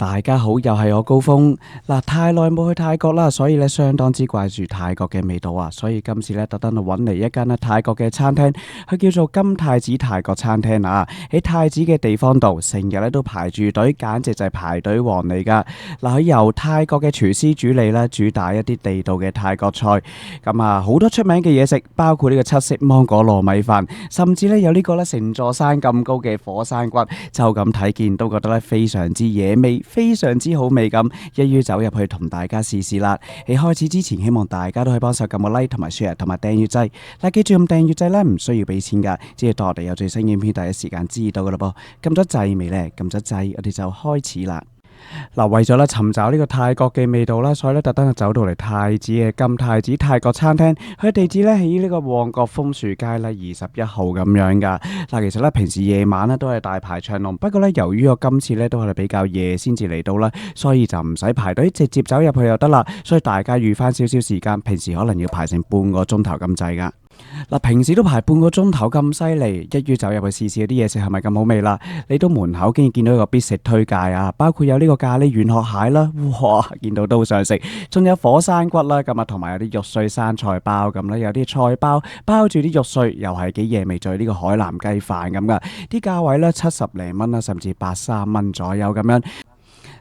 大家好，又係我高峰。太耐冇去泰國啦，所以咧相當之掛住泰國嘅味道啊，所以今次咧特登去揾嚟一間泰國嘅餐廳，佢叫做金太子泰國餐廳啊。喺太子嘅地方度，成日咧都排住隊，簡直就係排隊王嚟噶。佢由泰國嘅廚師主理啦，主打一啲地道嘅泰國菜。咁啊，好多出名嘅嘢食，包括呢個七色芒果糯米飯，甚至咧有呢個咧成座山咁高嘅火山骨，就咁睇見都覺得咧非常之惹味，非常之好味咁，一於走入去同大家試試啦。喺開始之前，希望大家都可以幫手撳個 like 同埋 share 同埋訂閱掣。記住撳訂閱掣咧，唔需要俾錢噶，只要當我哋有最新影片第一時間知道噶啦噃。撳咗掣未呢？撳咗掣，我哋就開始啦。為咗咧尋找呢個泰國嘅味道啦，所以咧特登就走到嚟太子嘅金太子泰國餐廳，佢地址咧喺呢個旺角楓樹街咧21號咁樣噶。其實咧平時夜晚咧都係大排長龍，不過咧由於我今次咧都係比較夜先至嚟到啦，所以就唔使排隊，直接走入去就得啦。所以大家預翻少少時間，平時可能要排成半個鐘頭咁滯噶。平時都排半個鐘頭咁犀利，一於走入去試試啲嘢食係咪咁好味啦。嚟到門口竟然見到一個必食推介啊，包括有呢個咖喱軟殼蟹啦，哇，見到都想食。仲有火山骨啦，咁啊同埋有啲肉碎生菜包咁啦，有啲菜包包住啲肉碎，又係幾惹味，仲有呢個海南雞飯咁噶。啲價位咧70零蚊啦，甚至83蚊左右咁樣。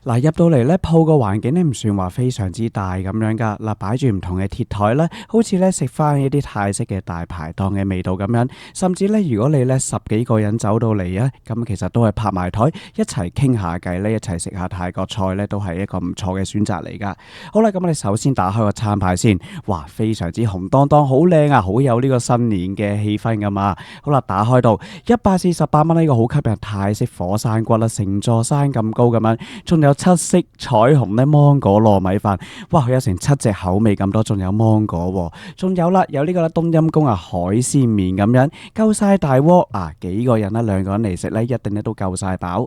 入到嚟咧，鋪個環境咧唔算話非常之大咁樣噶。擺住唔同嘅鐵台咧，好似咧食翻一啲泰式嘅大排檔嘅味道咁樣。甚至咧，如果你咧10幾個人走到嚟啊，咁其實都係拍埋台一齊傾下偈咧，一齊食下泰國菜咧，都係一個唔錯嘅選擇嚟噶。好啦，咁我哋首先打開個餐牌先，哇，非常之紅當當，好靚啊，好有呢個新年嘅氣氛噶嘛。好啦，打開到148蚊呢個好吸引泰式火山骨啦，成座山咁高咁樣，仲有七色彩虹咧芒果糯米飯，哇，佢有成7隻口味咁多，仲有芒果，仲有啦，有呢個咧冬陰功啊海鮮麵咁樣，夠晒大鍋啊，幾個人啦，2個人嚟食咧，一定咧都夠晒飽。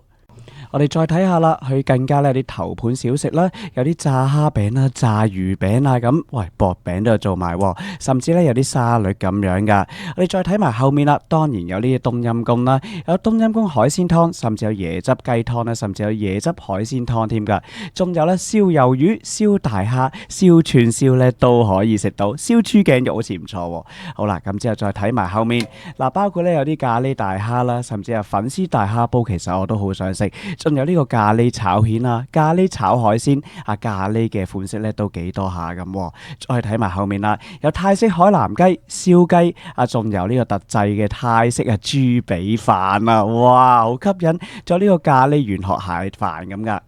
我哋再睇下啦，佢更加咧有啲頭盤小食啦，有啲炸蝦餅啦、炸魚餅啊咁，喂，薄餅都有做埋，甚至咧有啲沙律咁樣噶。我哋再睇埋後面啦，當然有呢啲冬陰功啦，有冬陰功海鮮湯，甚至有椰汁雞湯啦，甚至有椰汁海鮮湯添噶。仲有咧燒魷魚、燒大蝦、燒串燒咧都可以食到，燒豬頸肉好似唔錯。好啦，咁之後再睇埋後面，包括咧有啲咖喱大蝦啦，甚至係粉絲大蝦煲，其實我都好想食。仲有呢個咖喱炒蜆啊，咖喱炒海鮮啊，咖喱嘅款式咧都幾多下咁。再睇埋後面啦，有泰式海南雞、燒雞啊，仲有呢個特製嘅泰式啊豬髀飯啊，哇，好吸引！仲有呢個咖喱軟殼蟹飯咁噶。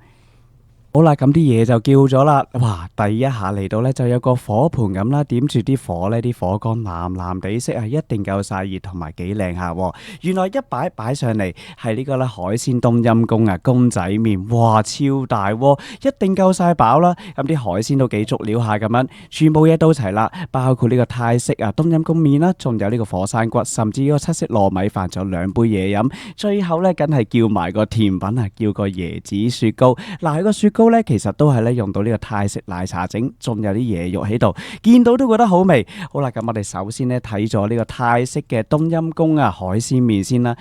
好啦，咁啲嘢就叫咗啦，哇！第一下嚟到呢，就有個火盤咁啦，點住啲火呢，啲火光藍藍地色啊，一定夠晒熱同埋幾靚下。原來一擺上嚟係呢個咧海鮮冬陰功啊，公仔麵，哇，超大鍋，一定夠晒飽啦。咁啲海鮮都幾足料下咁樣，全部嘢都齊啦，包括呢個泰式啊冬陰功麵啦，仲有呢個火山骨，甚至呢個七色糯米飯，仲有2杯嘢飲。最後呢，梗係叫埋個甜品啊，叫個椰子雪糕。佢個雪糕咧，其實都係咧用到呢個泰式奶茶整，仲有啲椰肉喺度，見到都覺得好味。好啦，咁我哋首先咧睇咗呢個泰式嘅冬陰功啊海鮮麵先啦。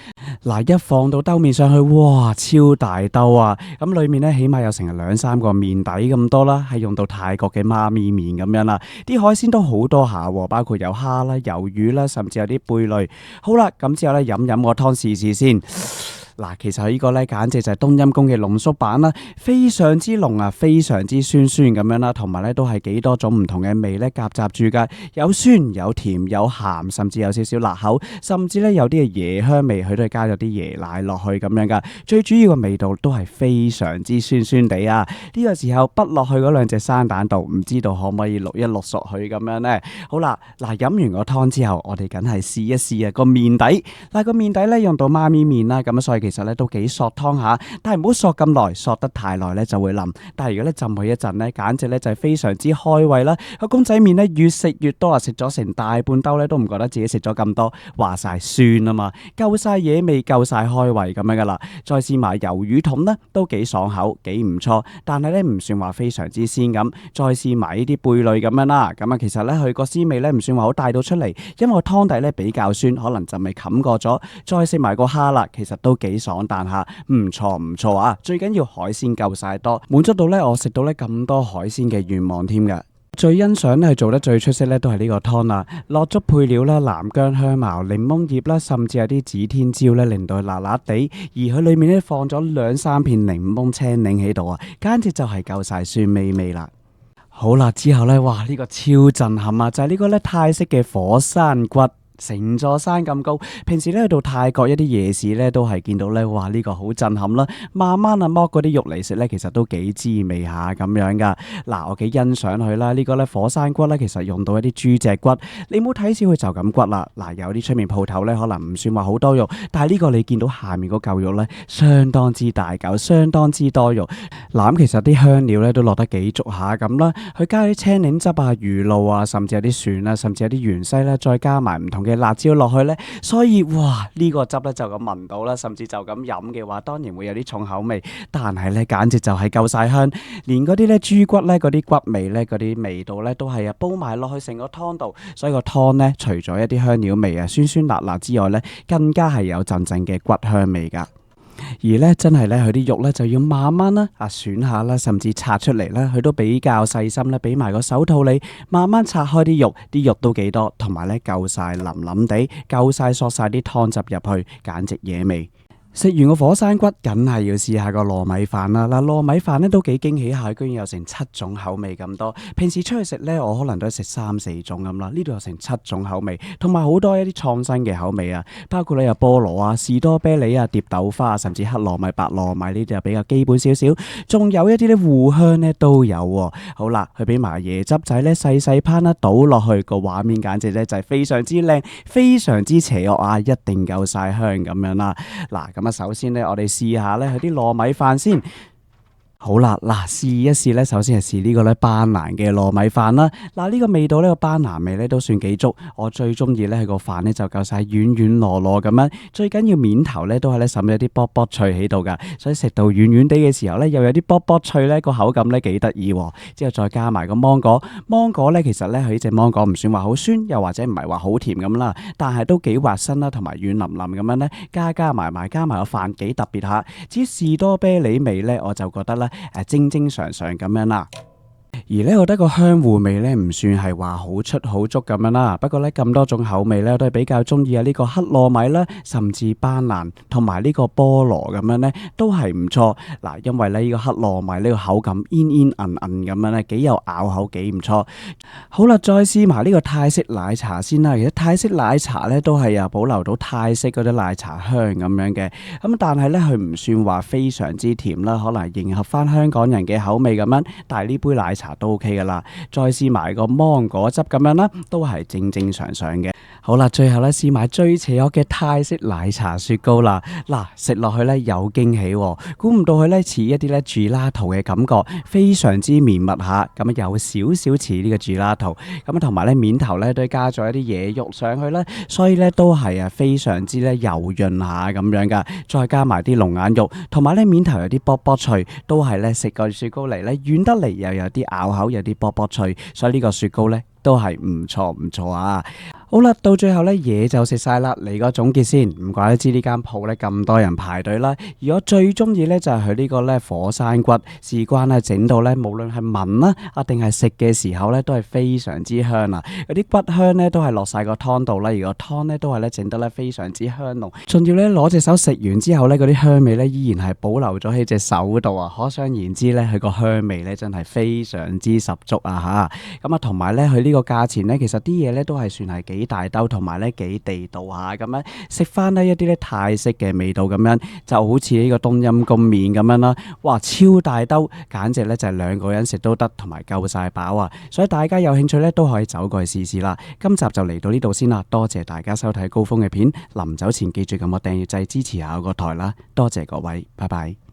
一放到兜麵上去，哇，超大兜啊！咁裏面咧起碼有成2-3個麵底咁多啦，係用到泰國嘅媽咪麵咁樣啦。啲海鮮都好多下，包括有蝦啦、魷魚啦，甚至有啲貝類。好啦，咁之後咧飲個湯試試先。其實呢個咧簡直就係冬陰功嘅濃縮版啦，非常之濃啊，非常之酸酸咁樣啦，同埋咧都係幾多種唔同嘅味咧夾雜住噶，有酸有甜有鹹，甚至有少少辣口，甚至咧有啲嘅椰香味，佢都係加咗啲椰奶落去咁樣噶。最主要嘅味道都係非常之酸酸地啊！呢個時候滗落去嗰2隻生蛋度，唔知道可唔可以淥一淥熟佢咁樣呢？好啦，飲完個湯之後，我哋梗係試一試啊個麵底。個麵底咧用到媽咪麵啦，咁所以其實咧都幾索湯下，但係唔好索咁耐，索得太耐咧就會腍。但係如果咧浸佢一陣咧，簡直咧就係非常之開胃啦。個公仔麵咧越食越多啊，食咗成大半兜咧都唔覺得自己食咗咁多，話晒酸啊嘛，夠晒野味，夠晒開胃咁樣噶啦。再試埋魷魚筒咧，都幾爽口，幾唔錯，但係咧唔算話非常之鮮咁。再試埋呢啲貝類咁樣啦，咁啊其實咧佢個鮮味咧唔算話好帶到出嚟，因為個湯底咧比較酸，可能就未冚過咗。再食埋個蝦啦，其實都幾幾爽，但下唔錯唔錯啊！最緊要海鮮夠晒多，滿足到咧我食到咧咁多海鮮嘅願望添㗎。最欣賞咧，做得最出色咧，都係呢個湯啦，落足配料啦，南薑、香茅、檸檬葉啦，甚至有啲指天椒咧，令到佢辣辣地，而佢裏面咧放咗2-3片檸檬青檸喺度啊，簡直就係夠晒酸味味啦。好啦，之後咧，哇，呢個超震撼啊，就係呢個咧泰式嘅火山骨。成座山咁高，平時咧去到泰國一啲夜市咧都係見到咧，哇呢個好震撼啦！慢慢啊剝嗰啲肉嚟食咧，其實都幾滋味下咁樣噶。嗱，我幾欣賞佢啦，呢個咧火山骨咧，其實用到一啲豬脊骨，你唔好睇少佢就咁骨啦。嗱，有啲出面鋪頭咧可能唔算話好多肉，但係呢個你見到下面嗰嚿肉咧，相當之大嚿，相當之多肉。嗱，咁其實啲香料咧都落得幾足下咁啦，佢加啲青檸汁啊、魚露啊，甚至有啲蒜啊，甚至有啲芫荽咧，再加埋唔同嘅辣椒落去呢，所以哇呢個汁咧就咁聞到啦，甚至就咁飲嘅話，當然會有啲重口味，但係呢簡直就係夠晒香，連嗰啲咧豬骨呢，嗰啲骨味呢，嗰啲味道呢，都係煲埋落去成個湯度，所以個湯呢，除咗一啲香料味啊酸酸辣辣之外呢，更加係有陣陣嘅骨香味噶。而咧真係咧佢啲肉咧就要慢慢啦選下啦，甚至拆出嚟咧，佢都比較細心咧，俾埋個手套你慢慢拆開啲肉，啲肉都幾多，同埋咧夠晒腍腍地，夠晒索晒啲湯汁入去，簡直惹味。食完個火山骨，梗係要試下個糯米飯啦！嗱，糯米飯咧都幾驚喜下，居然有成7種口味咁多。平時出去食咧，我可能都係食3-4種咁啦，呢度有成7種口味，同埋好多一啲創新嘅口味啊！包括咧有菠蘿啊、士多啤梨啊、蝶豆花啊，甚至黑糯米、白糯米呢啲就比較基本少少。仲有一啲咧芋香咧都有喎。好啦，佢俾埋椰汁仔咧細細烹啦，倒落去個畫面簡直咧就係非常之靚，非常之邪惡啊！一定夠晒香咁樣啦。嗱咁。首先咧，我哋試下咧佢啲糯米飯先。好啦，嗱，試一試咧，首先係試呢個咧班蘭嘅糯米飯啦。嗱，呢個味道呢個班蘭味咧都算幾足。我最中意咧係個飯咧就夠晒軟軟糯糯咁樣，最緊要面頭咧都係咧滲咗啲卜卜脆喺度噶，所以食到軟軟地嘅時候咧又有啲卜卜脆咧，個口感咧幾得意。之後再加埋個芒果，芒果咧其實咧佢呢隻芒果唔算話好酸，又或者唔係話好甜咁啦，但係都幾滑身啦，同埋軟腍腍咁樣咧，加埋個飯幾特別下。至於士多啤梨味咧，我就覺得咧正正常常咁樣啦。而咧，我覺得個香芋味咧唔算係話好出好足咁樣啦。不過咧咁多種口味咧，我都係比較中意啊呢個黑糯米啦，甚至班蘭同埋呢個菠蘿咁樣咧，都係唔錯。嗱，因為咧呢個黑糯米呢個口感煙煙韌韌咁樣咧，幾有咬口，幾唔錯。好啦，再試埋呢個泰式奶茶先啦。其實泰式奶茶咧都係保留到泰式嗰啲奶茶香咁樣嘅。咁但係咧佢唔算話非常之甜啦，可能迎合翻香港人嘅口味咁樣。但係呢杯奶茶都 OK 噶啦，再試埋個芒果汁咁樣啦，都係正正常常嘅。好啦，最後咧試埋最邪惡嘅泰式奶茶雪糕啦。嗱，食落去咧有驚喜，估唔到佢咧似一啲咧 gelato 嘅感覺，非常之綿密下，咁有少少似呢個 gelato。咁同埋咧面頭咧都加咗一啲嘢肉上去啦，所以咧都係非常之咧柔潤下咁樣噶。再加埋啲龍眼肉，同埋咧面頭有啲卜卜脆，都係咧食個雪糕嚟咧軟得嚟又有啲咬口，有啲卜卜脆，所以呢個雪糕咧都係唔錯啊！好啦，到最後咧嘢就食晒啦，嚟個總結先。唔怪得知呢間鋪咧咁多人排隊啦。而我最中意咧就係佢呢個咧火山骨，事關咧整到咧無論係聞啦定係食嘅時候咧都係非常之香啊！嗰啲骨香咧都係落晒個湯度啦，而個湯咧都係咧整得咧非常之香濃。仲要咧攞隻手食完之後咧，嗰啲香味咧依然係保留咗喺隻手度啊！可想而知咧，佢個香味咧真係非常之十足啊吓！咁啊，同埋咧佢呢個價錢咧，其實啲嘢咧都係算係幾大兜，同埋咧幾地道下咁樣，食翻呢一啲咧泰式嘅味道咁樣，就好似呢個冬陰功麵咁樣啦。哇，超大兜，簡直咧就係2個人食都得，同埋夠晒飽啊！所以大家有興趣咧都可以走過去試試啦。今集就嚟到呢度先啦，多謝大家收睇高峰嘅片。臨走前記住撳個訂閱掣支持下我個台啦，多謝各位，拜拜。